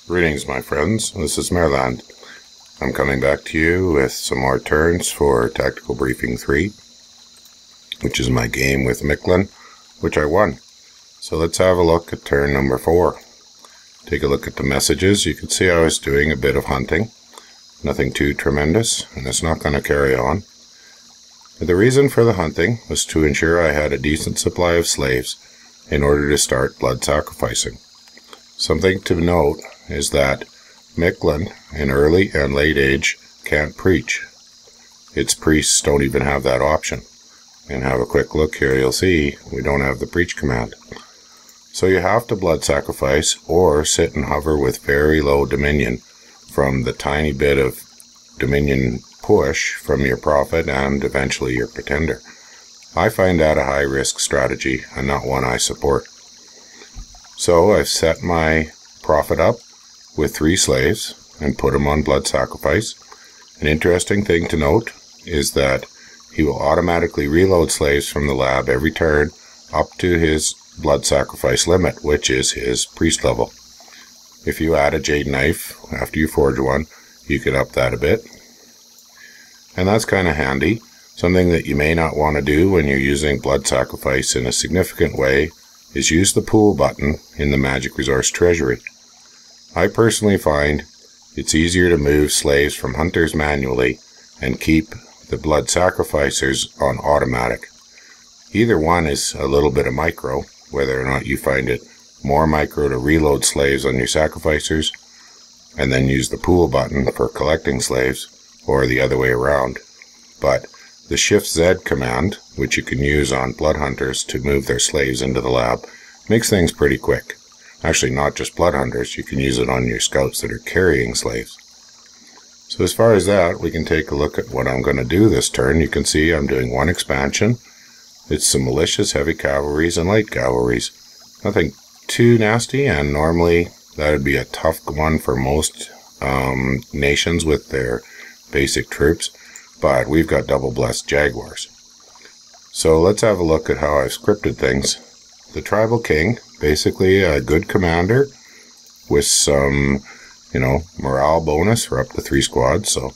Greetings, my friends. This is Maerlande. I'm coming back to you with some more turns for Tactical Briefing 3, which is my game with Maerlande, which I won. So let's have a look at turn number 4. Take a look at the messages. You can see I was doing a bit of hunting. Nothing too tremendous, and it's not going to carry on. The reason for the hunting was to ensure I had a decent supply of slaves in order to start blood sacrificing. Something to note is that Maerlande, in early and late age, can't preach. Its priests don't even have that option. And have a quick look here, you'll see we don't have the preach command. So you have to blood sacrifice or sit and hover with very low dominion from the tiny bit of dominion push from your prophet and eventually your pretender. I find that a high-risk strategy and not one I support. So I've set my prophet up with 3 slaves and put him on blood sacrifice. An interesting thing to note is that he will automatically reload slaves from the lab every turn up to his blood sacrifice limit, which is his priest level. If you add a jade knife after you forge one, you could up that a bit. And that's kind of handy. Something that you may not want to do when you're using blood sacrifice in a significant way is use the pool button in the Magic Resource Treasury. I personally find it's easier to move slaves from hunters manually and keep the blood sacrificers on automatic. Either one is a little bit of micro, whether or not you find it more micro to reload slaves on your sacrificers and then use the pool button for collecting slaves, or the other way around. But the Shift Z command, which you can use on blood hunters to move their slaves into the lab, makes things pretty quick. Actually, not just blood hunters, you can use it on your scouts that are carrying slaves. So as far as that, we can take a look at what I'm going to do this turn. You can see I'm doing 1 expansion. It's some militias, heavy cavalries, and light cavalries. Nothing too nasty, and normally that would be a tough one for most nations with their basic troops. But we've got double blessed jaguars. So let's have a look at how I've scripted things. The tribal king, basically a good commander with some, morale bonus for up to 3 squads. So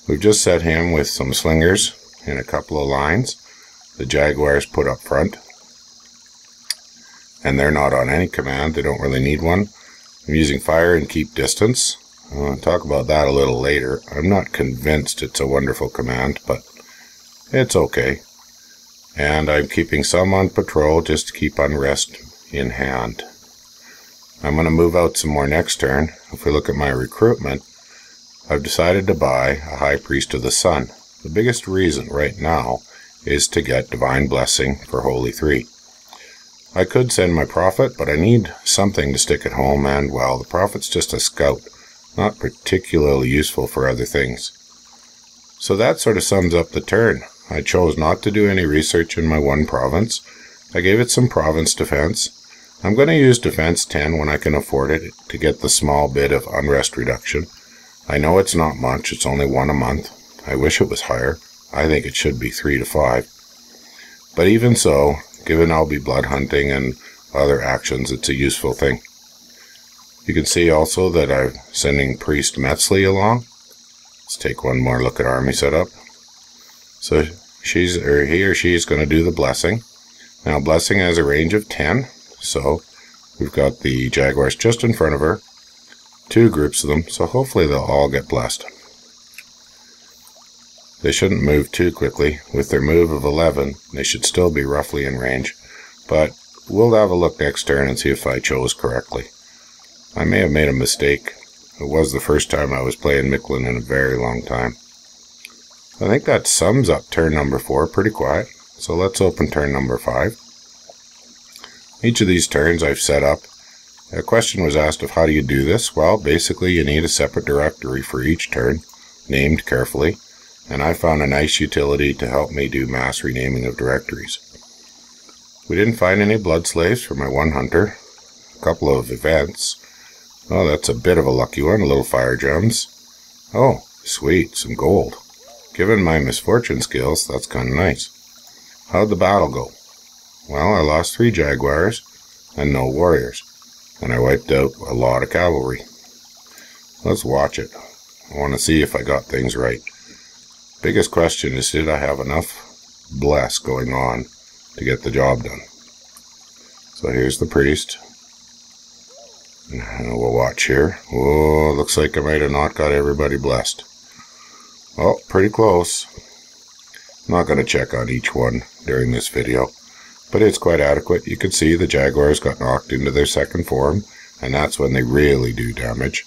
we've just set him with some slingers in a couple of lines. The jaguars put up front. And they're not on any command. They don't really need one. I'm using fire and keep distance. I'll talk about that a little later. I'm not convinced it's a wonderful command, but it's okay. And I'm keeping some on patrol just to keep unrest in hand. I'm going to move out some more next turn. If we look at my recruitment, I've decided to buy a High Priest of the Sun. The biggest reason right now is to get Divine Blessing for Holy 3. I could send my prophet, but I need something to stick at home, and, well, the prophet's just a scout. Not particularly useful for other things. So that sort of sums up the turn. I chose not to do any research in my one province. I gave it some province defense. I'm going to use defense 10 when I can afford it to get the small bit of unrest reduction. I know it's not much, it's only 1 a month. I wish it was higher. I think it should be 3 to 5. But even so, given I'll be blood hunting and other actions, it's a useful thing. You can see also that I'm sending Priest Metzley along. Let's take one more look at army setup. So he or she is going to do the blessing. Now blessing has a range of 10, so we've got the jaguars just in front of her. 2 groups of them, so hopefully they'll all get blessed. They shouldn't move too quickly. With their move of 11, they should still be roughly in range, but we'll have a look next turn and see if I chose correctly. I may have made a mistake. It was the first time I was playing Maerlande in a very long time. I think that sums up turn number 4, pretty quiet. So let's open turn number 5. Each of these turns I've set up. A question was asked of how do you do this? Well, basically you need a separate directory for each turn, named carefully, and I found a nice utility to help me do mass renaming of directories. We didn't find any blood slaves for my one hunter. A couple of events. Oh, that's a bit of a lucky one, a little fire gems. Oh, sweet, some gold. Given my misfortune skills, that's kind of nice. How'd the battle go? Well, I lost 3 jaguars and no warriors, and I wiped out a lot of cavalry. Let's watch it. I want to see if I got things right. Biggest question is, did I have enough bless going on to get the job done? So here's the priest. And we'll watch here. Oh, looks like I might have not got everybody blessed. Oh, pretty close. I'm not going to check on each one during this video, but it's quite adequate. You can see the jaguars got knocked into their second form, and that's when they really do damage.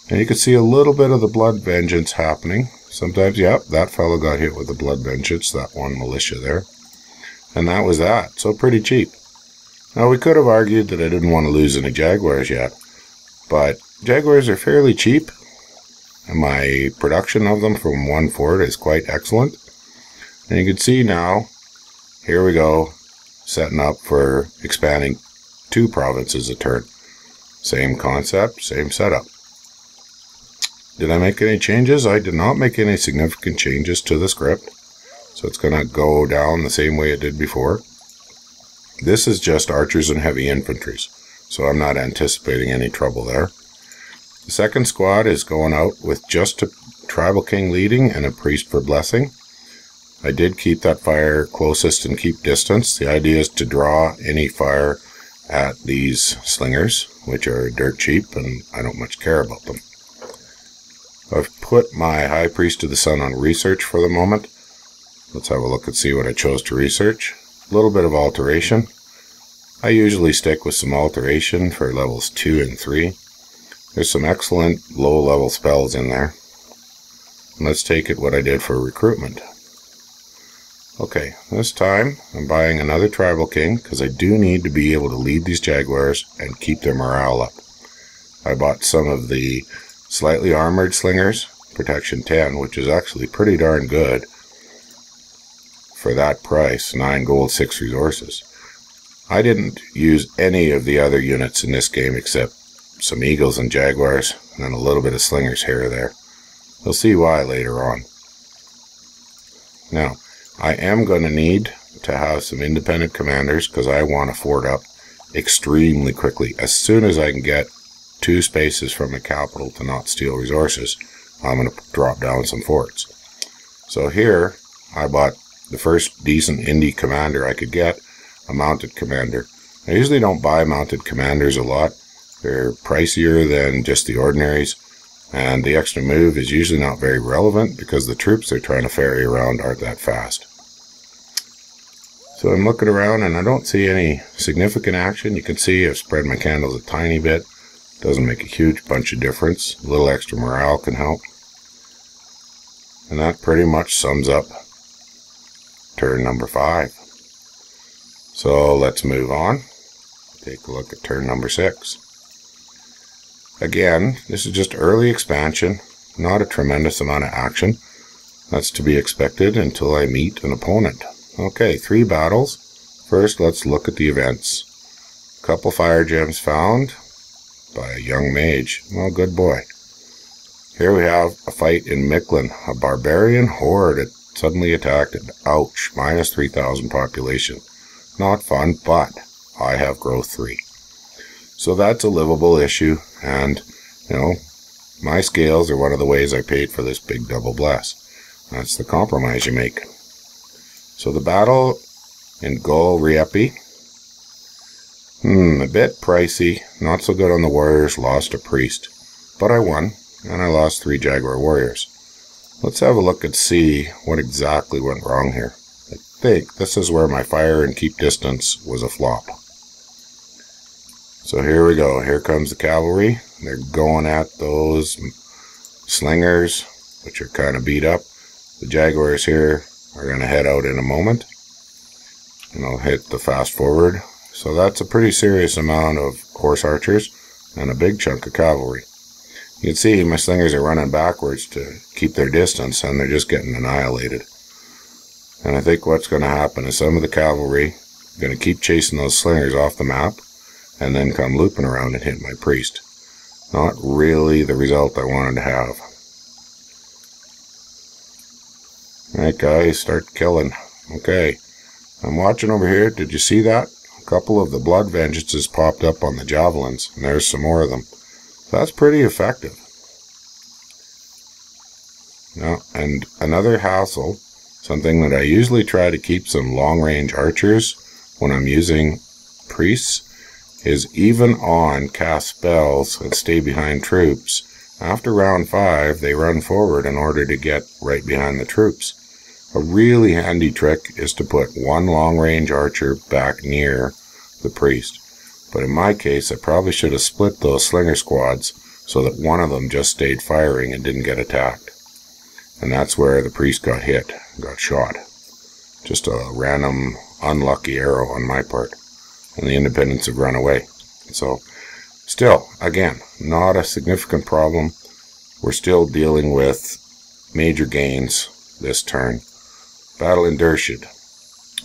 And you can see a little bit of the blood vengeance happening. Sometimes, yep, that fellow got hit with the blood vengeance, that one militia there. And that was that. So pretty cheap. Now, we could have argued that I didn't want to lose any jaguars yet, but jaguars are fairly cheap, and my production of them from one fort is quite excellent. And you can see now, here we go, setting up for expanding 2 provinces a turn. Same concept, same setup. Did I make any changes? I did not make any significant changes to the script, so it's going to go down the same way it did before. This is just archers and heavy infantry, so I'm not anticipating any trouble there. The second squad is going out with just a tribal king leading and a priest for blessing. I did keep that fire closest and keep distance. The idea is to draw any fire at these slingers, which are dirt cheap, and I don't much care about them. I've put my High Priest of the Sun on research for the moment. Let's have a look and see what I chose to research. A little bit of alteration. I usually stick with some alteration for levels 2 and 3. There's some excellent low-level spells in there. And let's take it what I did for recruitment. Okay, this time I'm buying another tribal king because I do need to be able to lead these jaguars and keep their morale up. I bought some of the slightly armored slingers, protection 10, which is actually pretty darn good for that price, 9 gold, 6 resources. I didn't use any of the other units in this game except some eagles and jaguars, and then a little bit of slingers here or there. You'll see why later on. Now, I am going to need to have some independent commanders because I want to fort up extremely quickly. As soon as I can get 2 spaces from the capital to not steal resources, I'm going to drop down some forts. So here, I bought the first decent indie commander I could get, a mounted commander. I usually don't buy mounted commanders a lot. They're pricier than just the ordinaries, and the extra move is usually not very relevant because the troops they're trying to ferry around aren't that fast. So I'm looking around and I don't see any significant action. You can see I've spread my candles a tiny bit. Doesn't make a huge bunch of difference. A little extra morale can help. And that pretty much sums up turn number 5. So let's move on. Take a look at turn number 6. Again, this is just early expansion, not a tremendous amount of action. That's to be expected until I meet an opponent. Okay, 3 battles. First, let's look at the events. A couple fire gems found by a young mage. Well, good boy. Here we have a fight in Maerlande. A barbarian horde had suddenly attacked and ouch, minus 3,000 population. Not fun, but I have growth 3. So that's a livable issue, and, you know, my scales are one of the ways I paid for this big double bless. That's the compromise you make. So the battle in Gol Riepi, a bit pricey, not so good on the warriors, lost a priest. But I won, and I lost 3 jaguar warriors. Let's have a look and see what exactly went wrong here. I think this is where my fire and keep distance was a flop. So here we go. Here comes the cavalry. They're going at those slingers, which are kind of beat up. The jaguars here are going to head out in a moment. And I'll hit the fast forward. So that's a pretty serious amount of horse archers and a big chunk of cavalry. You can see my slingers are running backwards to keep their distance, and they're just getting annihilated. And I think what's going to happen is some of the cavalry are going to keep chasing those slingers off the map, and then come looping around and hit my priest. Not really the result I wanted to have. Alright guys, start killing. Okay, I'm watching over here. Did you see that? A couple of the blood vengeances popped up on the javelins, and there's some more of them. So that's pretty effective. Now, and another hassle, something that I usually try to keep some long-range archers when I'm using priests, is even on cast spells and stay behind troops. After round 5, they run forward in order to get right behind the troops. A really handy trick is to put one long-range archer back near the priest. But in my case, I probably should have split those slinger squads so that one of them just stayed firing and didn't get attacked. And that's where the priest got hit, got shot. Just a random unlucky arrow on my part. And the independents have run away. So, still, again, not a significant problem. We're still dealing with major gains this turn. Battle in Dershid.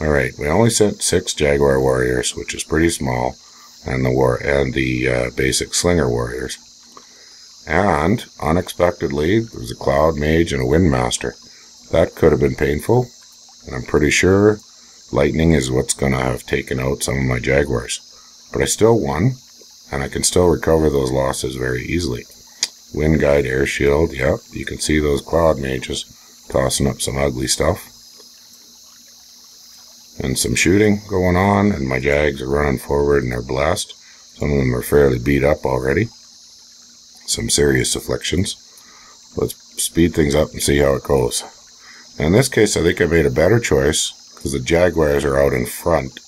Alright, we only sent 6 Jaguar warriors, which is pretty small, and the basic slinger warriors. And, unexpectedly, there was a Cloud Mage and a Wind Master. That could have been painful, and I'm pretty sure lightning is what's going to have taken out some of my Jaguars. But I still won, and I can still recover those losses very easily. Wind Guide, Air Shield, yep, you can see those Cloud Mages tossing up some ugly stuff. And some shooting going on, and my Jags are running forward and they're blessed. Some of them are fairly beat up already. Some serious afflictions. Let's speed things up and see how it goes. And in this case, I think I made a better choice because the Jaguars are out in front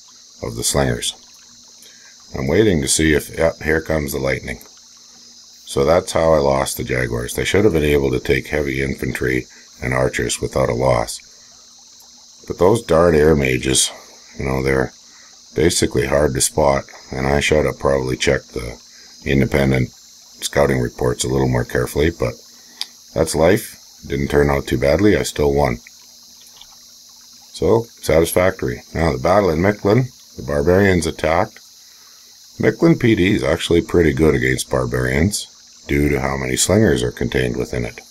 of the Slingers. I'm waiting to see if, yep, here comes the lightning. So that's how I lost the Jaguars. They should have been able to take heavy infantry and archers without a loss. But those dart air mages, you know, they're basically hard to spot, and I should have probably checked the independent scouting reports a little more carefully, but that's life. Didn't turn out too badly. I still won. So, satisfactory. Now, the battle in Miquelon, the barbarians attacked. Miquelon PD is actually pretty good against barbarians due to how many slingers are contained within it.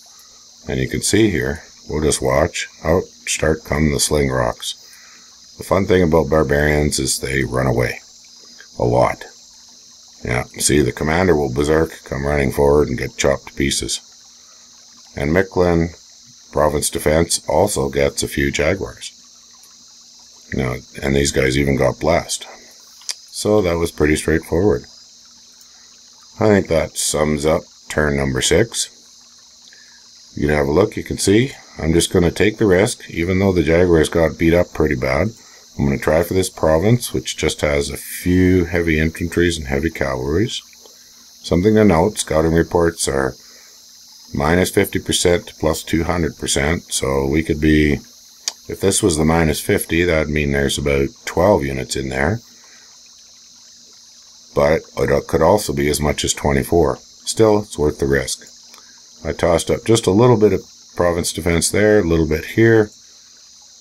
And you can see here, we'll just watch, out start come the sling rocks. The fun thing about barbarians is they run away. A lot. Yeah, see, the commander will berserk, come running forward and get chopped to pieces. And Miquelon Province Defense also gets a few Jaguars. You know, and these guys even got blessed. So that was pretty straightforward. I think that sums up turn number 6. You can have a look, you can see. I'm just going to take the risk, even though the Jaguars got beat up pretty bad. I'm going to try for this province, which just has a few heavy infantries and heavy cavalries. Something to note, scouting reports are minus 50% to plus 200%, so we could be, if this was the minus 50, that would mean there's about 12 units in there. But it could also be as much as 24. Still, it's worth the risk. I tossed up just a little bit of province defense there, a little bit here,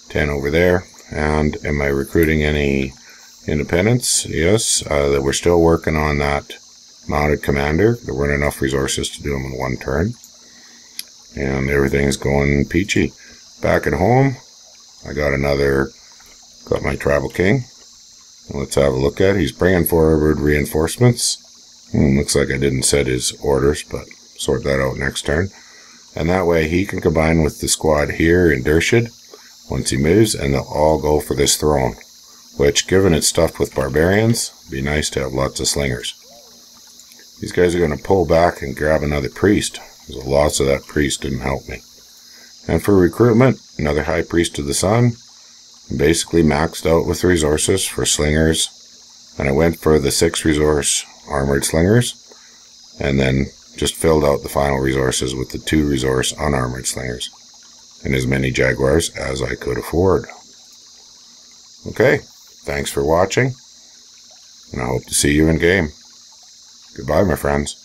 10 over there. And am I recruiting any independents? Yes, we're still working on that mounted commander. There weren't enough resources to do them in one turn. And everything's going peachy. Back at home, I got my travel king. Let's have a look at it. He's bringing forward reinforcements. Looks like I didn't set his orders, but sort that out next turn. And that way he can combine with the squad here in Dershid once he moves, and they'll all go for this throne. Which, given it's stuffed with barbarians, would be nice to have lots of slingers. These guys are going to pull back and grab another priest, because the loss of that priest didn't help me. And for recruitment, another High Priest of the Sun. Basically maxed out with resources for slingers, and I went for the 6 resource armored slingers, and then just filled out the final resources with the 2 resource unarmored slingers, and as many Jaguars as I could afford. Okay, thanks for watching, and I hope to see you in game. Goodbye, my friends.